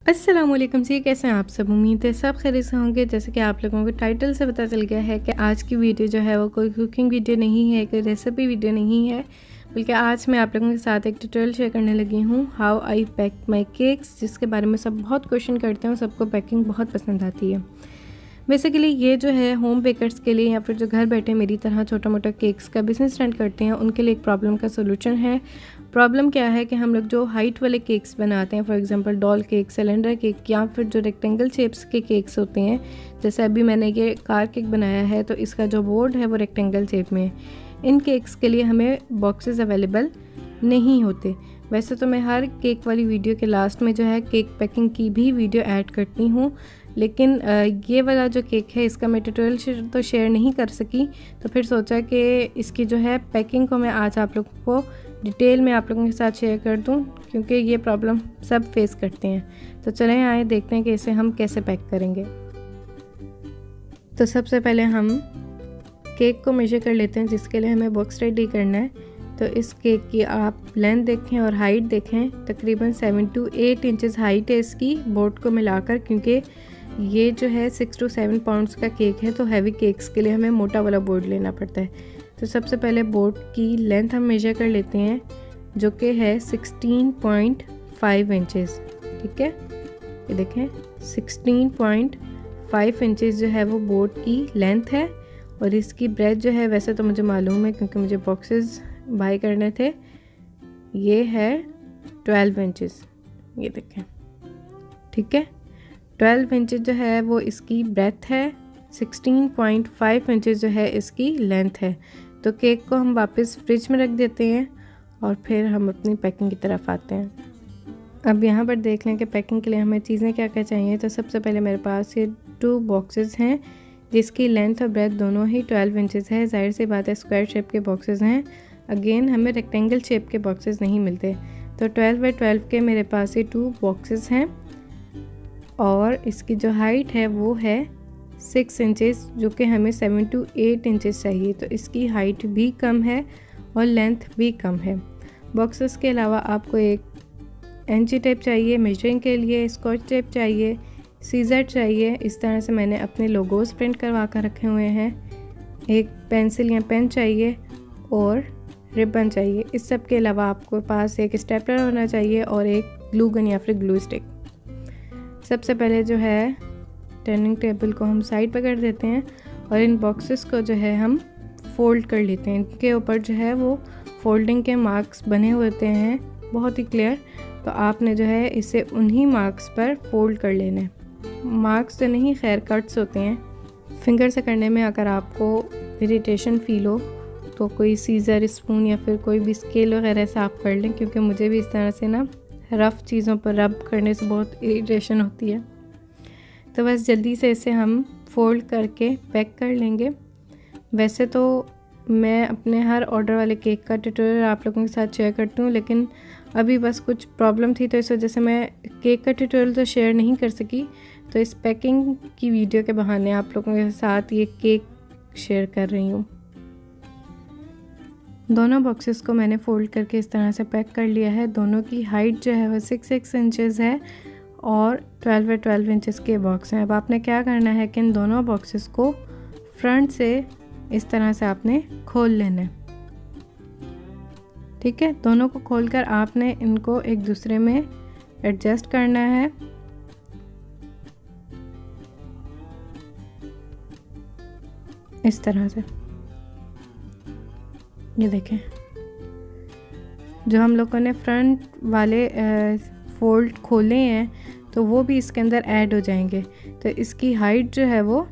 अस्सलामुअलैकुम जी, कैसे हैं आप सब। उम्मीद है सब खैरियत से होंगे। जैसे कि आप लोगों को टाइटल से पता चल गया है कि आज की वीडियो जो है वो कोई कुकिंग वीडियो नहीं है, कोई रेसिपी वीडियो नहीं है, बल्कि आज मैं आप लोगों के साथ एक ट्यूटोरियल शेयर करने लगी हूँ, how I pack my cakes, जिसके बारे में सब बहुत क्वेश्चन करते हैं, सबको पैकिंग बहुत पसंद आती है। बेसिकली ये जो है होम बेकर्स के लिए या फिर जो घर बैठे मेरी तरह छोटा मोटा केक्स का बिज़नेस रन करते हैं उनके लिए एक प्रॉब्लम का सोल्यूशन है। प्रॉब्लम क्या है कि हम लोग जो हाइट वाले केक्स बनाते हैं, for example doll cake, cylinder cake या फिर जो रेक्टेंगल शेप्स के केक्स होते हैं, जैसे अभी मैंने ये कार केक बनाया है तो इसका जो बोर्ड है वो रेक्टेंगल शेप में है। इन केक्स के लिए हमें बॉक्सेस अवेलेबल नहीं होते। वैसे तो मैं हर केक वाली वीडियो के लास्ट में जो है केक पैकिंग की भी वीडियो ऐड करती हूँ, लेकिन ये वाला जो केक है इसका मैं ट्यूटोरियल तो शेयर नहीं कर सकी, तो फिर सोचा कि इसकी जो है पैकिंग को मैं आज आप लोगों को डिटेल में आप लोगों के साथ शेयर कर दूं, क्योंकि ये प्रॉब्लम सब फेस करते हैं। तो चलें आए देखते हैं कि इसे हम कैसे पैक करेंगे। तो सबसे पहले हम केक को मेजर कर लेते हैं, जिसके लिए हमें बॉक्स रेडी करना है। तो इस केक की आप लेंथ देखें और हाइट देखें, तकरीबन 7 to 8 इंचज़ हाइट है इसकी बोर्ड को मिलाकर, क्योंकि ये जो है 6 to 7 पाउंड्स का केक है, तो हैवी केक्स के लिए हमें मोटा वाला बोर्ड लेना पड़ता है। तो सबसे पहले बोर्ड की लेंथ हम मेजर कर लेते हैं, जो कि है 16.5 इंचज़। ठीक है, ये देखें 16.5 इंचज़ जो है वो बोर्ड की लेंथ है। और इसकी ब्रेथ जो है, वैसे तो मुझे मालूम है क्योंकि मुझे बॉक्सेस बाय करने थे, ये है 12 इंचज़। ये देखें, ठीक है, 12 इंचज़ जो है वो इसकी ब्रेथ है, 16.5 इंचज़ जो है इसकी लेंथ है। तो केक को हम वापस फ्रिज में रख देते हैं और फिर हम अपनी पैकिंग की तरफ आते हैं। अब यहाँ पर देख लें कि पैकिंग के लिए हमें चीज़ें क्या क्या चाहिए। तो सबसे पहले मेरे पास ये 2 बॉक्सेस हैं, जिसकी लेंथ और ब्रेथ दोनों ही 12 इंचज़ है। जाहिर सी बात है, स्क्वायर शेप के बॉक्सेस हैं। अगेन हमें रेक्टेंगल शेप के बॉक्सेस नहीं मिलते। तो 12 बाई 12 के मेरे पास ये 2 बॉक्सेस हैं और इसकी जो हाइट है वो है 6 इंचज़, जो कि हमें 7 to 8 इंचज़ चाहिए। तो इसकी हाइट भी कम है और लेंथ भी कम है। बॉक्सेस के अलावा आपको एक एंची टेप चाहिए मेजरिंग के लिए, स्कॉच टेप चाहिए, सीजर चाहिए। इस तरह से मैंने अपने लोगोस प्रिंट करवा कर रखे हुए हैं। एक पेंसिल या पेन चाहिए और रिबन चाहिए। इस सब के अलावा आपको पास एक स्टेपलर होना चाहिए और एक ग्लू गन या फिर ग्लू स्टिक। सबसे पहले जो है टर्निंग टेबल को हम साइड पर कर देते हैं और इन बॉक्सेस को जो है हम फोल्ड कर लेते हैं। इनके ऊपर जो है वो फोल्डिंग के मार्क्स बने होते हैं, बहुत ही क्लियर। तो आपने जो है इसे उन्हीं मार्क्स पर फोल्ड कर लेना है। मार्क्स तो नहीं, खैर कट्स होते हैं। फिंगर से करने में अगर आपको इरिटेशन फील हो तो कोई सीज़र, स्पून या फिर कोई भी स्केल वगैरह से आप कर लें, क्योंकि मुझे भी इस तरह से ना रफ़ चीज़ों पर रब करने से बहुत इरिटेशन होती है। तो बस जल्दी से इसे हम फोल्ड करके पैक कर लेंगे। वैसे तो मैं अपने हर ऑर्डर वाले केक का ट्यूटोरियल आप लोगों के साथ शेयर करती हूँ, लेकिन अभी बस कुछ प्रॉब्लम थी तो इस वजह से मैं केक का ट्यूटोरियल तो शेयर नहीं कर सकी। तो इस पैकिंग की वीडियो के बहाने आप लोगों के साथ ये केक शेयर कर रही हूँ। दोनों बॉक्सेस को मैंने फ़ोल्ड करके इस तरह से पैक कर लिया है। दोनों की हाइट जो है वह 6 इंचज़ है और 12 बाई 12 इंचज़ के बॉक्स हैं। अब आपने क्या करना है कि इन दोनों बॉक्सेस को फ्रंट से इस तरह से आपने खोल लेना है। ठीक है, दोनों को खोलकर आपने इनको एक दूसरे में एडजस्ट करना है। इस तरह से ये देखें, जो हम लोगों ने फ्रंट वाले फोल्ड खोले हैं तो वो भी इसके अंदर ऐड हो जाएंगे, तो इसकी हाइट जो है वो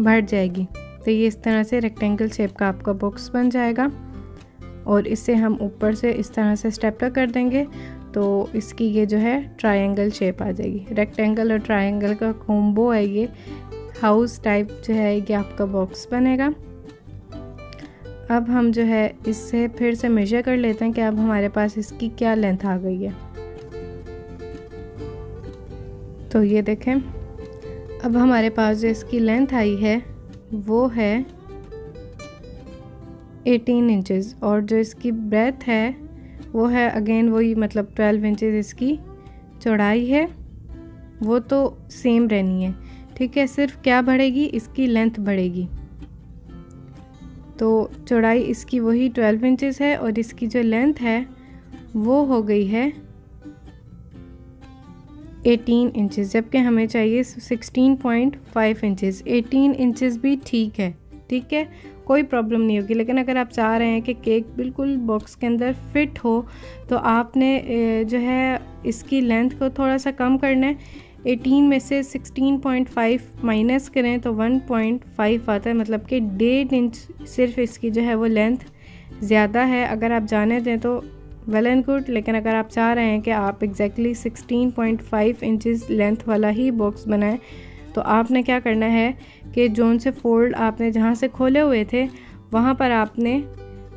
बढ़ जाएगी। तो ये इस तरह से रेक्टेंगल शेप का आपका बॉक्स बन जाएगा और इसे हम ऊपर से इस तरह से स्टेपलर कर देंगे तो इसकी ये जो है ट्रायंगल शेप आ जाएगी। रेक्टेंगल और ट्रायंगल का कॉम्बो है ये, हाउस टाइप जो है ये आपका बॉक्स बनेगा। अब हम जो है इससे फिर से मेजर कर लेते हैं कि अब हमारे पास इसकी क्या लेंथ आ गई है। तो ये देखें, अब हमारे पास जो इसकी लेंथ आई है वो है 18 इंचज़ और जो इसकी ब्रेथ है वो है अगेन वही, मतलब 12 इंचज़ इसकी चौड़ाई है वो तो सेम रहनी है, ठीक है। सिर्फ क्या बढ़ेगी, इसकी लेंथ बढ़ेगी। तो चौड़ाई इसकी वही 12 इंचेस है और इसकी जो लेंथ है वो हो गई है 18 इंचेस, जबकि हमें चाहिए 16.5 इंचेस। 18 इंचेस भी ठीक है, ठीक है, कोई प्रॉब्लम नहीं होगी। लेकिन अगर आप चाह रहे हैं कि केक बिल्कुल बॉक्स के अंदर फिट हो तो आपने जो है इसकी लेंथ को थोड़ा सा कम करना है। 18 में से 16.5 माइनस करें तो 1.5 आता है, मतलब कि 1.5 इंच सिर्फ इसकी जो है वो लेंथ ज़्यादा है। अगर आप जाने दें तो वेल एंड गुड, लेकिन अगर आप चाह रहे हैं कि आप एग्जैक्टली 16.5 इंचेस लेंथ वाला ही बॉक्स बनाएं तो आपने क्या करना है कि जोन से फोल्ड आपने जहाँ से खोले हुए थे वहाँ पर आपने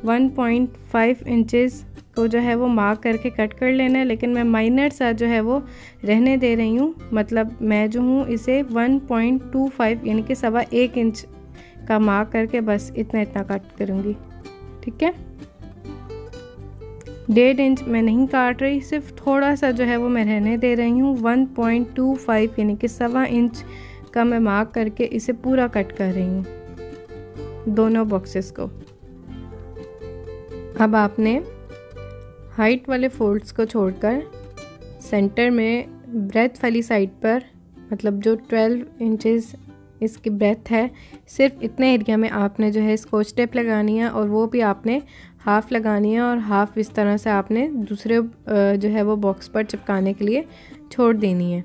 1.5 इंचेस को जो है वो मार्क करके कट कर लेना है। लेकिन मैं माइनर सा जो है वो रहने दे रही हूँ, मतलब मैं जो हूँ इसे 1.25 यानी कि 1.25 इंच का मार्क करके बस इतना कट करूँगी, ठीक है। 1.5 इंच मैं नहीं काट रही, सिर्फ थोड़ा सा जो है वो मैं रहने दे रही हूँ। 1.25 यानी कि 1.25 इंच का मैं मार्क करके इसे पूरा कट कर रही हूँ दोनों बॉक्सेस को। अब आपने हाइट वाले फोल्ड्स को छोड़कर सेंटर में ब्रेथ वाली साइड पर, मतलब जो 12 इंचेस इसकी ब्रेथ है, सिर्फ इतने एरिया में आपने जो है स्कॉच टेप लगानी है और वो भी आपने हाफ़ लगानी है और हाफ़ इस तरह से आपने दूसरे जो है वो बॉक्स पर चिपकाने के लिए छोड़ देनी है।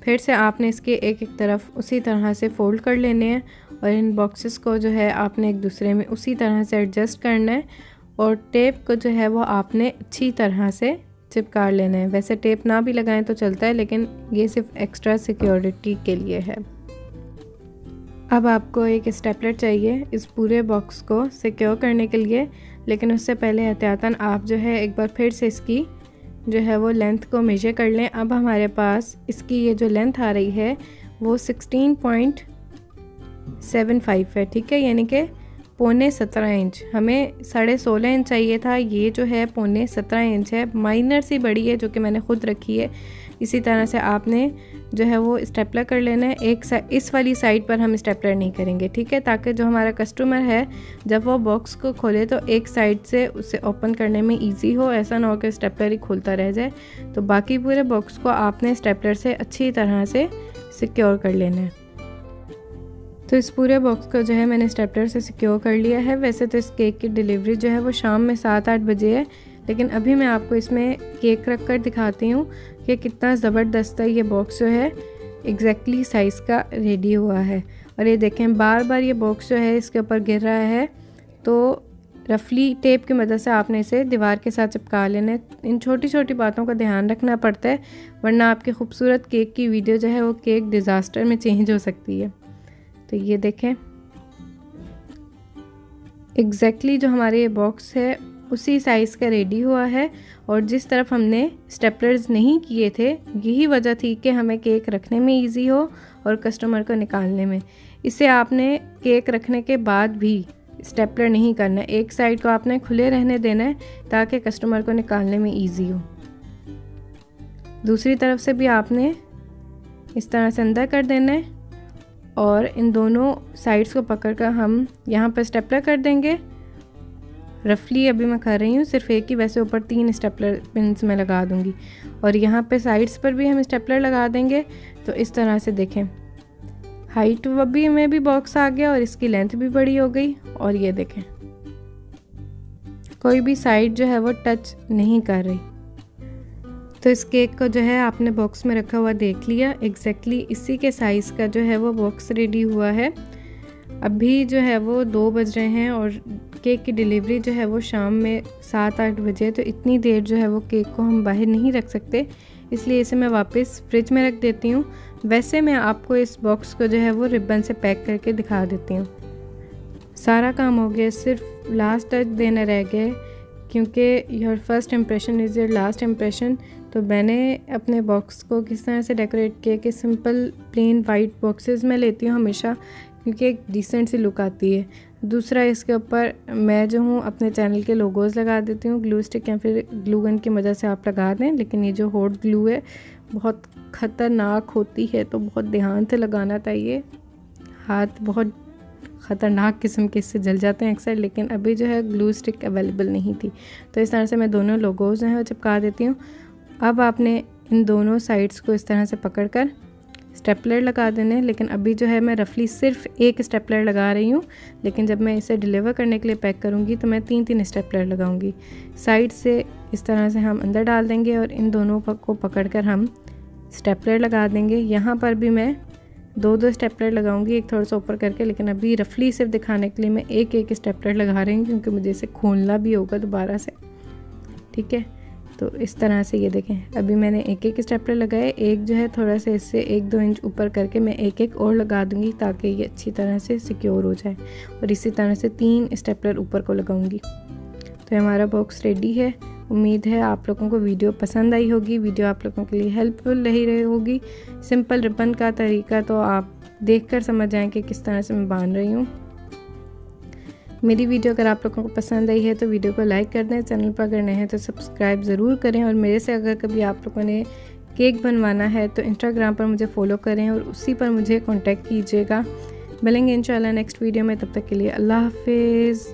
फिर से आपने इसके एक तरफ उसी तरह से फ़ोल्ड कर लेने हैं और इन बॉक्सेस को जो है आपने एक दूसरे में उसी तरह से एडजस्ट करना है और टेप को जो है वो आपने अच्छी तरह से चिपका लेना है। वैसे टेप ना भी लगाएं तो चलता है, लेकिन ये सिर्फ एक्स्ट्रा सिक्योरिटी के लिए है। अब आपको एक स्टेपलर चाहिए इस पूरे बॉक्स को सिक्योर करने के लिए, लेकिन उससे पहले एहतियातन आप जो है एक बार फिर से इसकी जो है वो लेंथ को मेजर कर लें। अब हमारे पास इसकी ये जो लेंथ आ रही है वो 16.75 है, ठीक है, यानी कि 17.25 इंच। हमें 16.5 इंच चाहिए था, ये जो है 17.25 इंच है, माइनर सी बड़ी है जो कि मैंने ख़ुद रखी है। इसी तरह से आपने जो है वो स्टेपलर कर लेना है। इस वाली साइड पर हम स्टेपलर नहीं करेंगे, ठीक है, ताकि जो हमारा कस्टमर है जब वो बॉक्स को खोले तो एक साइड से उसे ओपन करने में इजी हो, ऐसा ना हो कि स्टेपलर ही खुलता रह जाए। तो बाकी पूरे बॉक्स को आपने स्टेपलर से अच्छी तरह से सिक्योर कर लेना है। तो इस पूरे बॉक्स को जो है मैंने स्टेपलर से सिक्योर कर लिया है। वैसे तो इस केक की डिलीवरी जो है वो शाम में 7-8 बजे है, लेकिन अभी मैं आपको इसमें केक रख कर दिखाती हूँ कि कितना ज़बरदस्त है ये बॉक्स जो है एग्जैक्टली साइज़ का रेडी हुआ है। और ये देखें बार बार ये बॉक्स जो है इसके ऊपर गिर रहा है, तो रफली टेप की मदद से आपने इसे दीवार के साथ चिपका लेना है। इन छोटी छोटी बातों का ध्यान रखना पड़ता है, वरना आपकी खूबसूरत केक की वीडियो जो है वो केक डिज़ास्टर में चेंज हो सकती है। तो ये देखें एग्जैक्टली जो हमारे ये बॉक्स है उसी साइज़ का रेडी हुआ है। और जिस तरफ हमने स्टेपलर्स नहीं किए थे यही वजह थी कि हमें केक रखने में इजी हो और कस्टमर को निकालने में। इसे आपने केक रखने के बाद भी स्टेपलर नहीं करना है, एक साइड को आपने खुले रहने देना है ताकि कस्टमर को निकालने में इजी हो। दूसरी तरफ से भी आपने इस तरह से अंदर कर देना है और इन दोनों साइड्स को पकड़कर हम यहाँ पर स्टेपलर कर देंगे। रफली अभी मैं कर रही हूँ सिर्फ एक ही, वैसे ऊपर 3 स्टेपलर पिन्स में लगा दूँगी और यहाँ पे साइड्स पर भी हम स्टेपलर लगा देंगे। तो इस तरह से देखें हाइट भी में भी बॉक्स आ गया और इसकी लेंथ भी बड़ी हो गई। और ये देखें कोई भी साइड जो है वो टच नहीं कर रही। तो इस केक को जो है आपने बॉक्स में रखा हुआ देख लिया, एग्जैक्टली इसी के साइज़ का जो है वो बॉक्स रेडी हुआ है। अभी जो है वो 2 बज रहे हैं और केक की डिलीवरी जो है वो शाम में 7-8 बजे। तो इतनी देर जो है वो केक को हम बाहर नहीं रख सकते, इसलिए इसे मैं वापस फ्रिज में रख देती हूँ। वैसे मैं आपको इस बॉक्स को जो है वो रिबन से पैक करके दिखा देती हूँ। सारा काम हो गया, सिर्फ लास्ट टच देना रह गया, क्योंकि your first impression is your last impression. तो मैंने अपने बॉक्स को किस तरह से डेकोरेट किया कि सिंपल प्लेन वाइट बॉक्सेस में लेती हूँ हमेशा, क्योंकि एक डिसेंट सी लुक आती है। दूसरा इसके ऊपर मैं जो हूँ अपने चैनल के लोगोज़ लगा देती हूँ, ग्लू स्टिक या फिर ग्लू गन की मदद से आप लगा दें, लेकिन ये जो हॉट ग्लू है बहुत ख़तरनाक होती है, तो बहुत ध्यान से लगाना चाहिए। हाथ बहुत ख़तरनाक किस्म के इससे जल जाते हैं अक्सर, लेकिन अभी जो है ग्लू स्टिक अवेलेबल नहीं थी, तो इस तरह से मैं दोनों लोगोज़ हैं वो चिपका देती हूँ। अब आपने इन दोनों साइड्स को इस तरह से पकड़कर स्टेपलर लगा देने, लेकिन अभी जो है मैं रफली सिर्फ एक स्टेपलर लगा रही हूँ, लेकिन जब मैं इसे डिलीवर करने के लिए पैक करूँगी तो मैं 3-3 स्टेपलर लगाऊँगी। साइड से इस तरह से हम अंदर डाल देंगे और इन दोनों को पकड़कर हम स्टेपलर लगा देंगे। यहाँ पर भी मैं 2-2 स्टेपलर लगाऊंगी, एक थोड़ा सा ऊपर करके, लेकिन अभी रफली सिर्फ दिखाने के लिए मैं एक स्टेपलर लगा रही हूँ, क्योंकि मुझे इसे खोलना भी होगा दोबारा से। ठीक है, तो इस तरह से ये देखें, अभी मैंने एक स्टेपलर लगाए, एक जो है थोड़ा सा इससे 1-2 इंच ऊपर करके मैं एक और लगा दूंगी, ताकि ये अच्छी तरह से सिक्योर हो जाए। और इसी तरह से 3 स्टेपलर ऊपर को लगाऊंगी। तो हमारा बॉक्स रेडी है। उम्मीद है आप लोगों को वीडियो पसंद आई होगी, वीडियो आप लोगों के लिए हेल्पफुल रही होगी। सिंपल रिबन का तरीका तो आप देखकर समझ जाएं कि किस तरह से मैं बांध रही हूँ। मेरी वीडियो अगर आप लोगों को पसंद आई है तो वीडियो को लाइक कर दें, चैनल पर अगर नए हैं तो सब्सक्राइब ज़रूर करें। और मेरे से अगर कभी आप लोगों ने केक बनवाना है तो इंस्टाग्राम पर मुझे फ़ॉलो करें और उसी पर मुझे कॉन्टेक्ट कीजिएगा। मिलेंगे इंशाल्लाह नेक्स्ट वीडियो में, तब तक के लिए अल्लाह हाफिज़।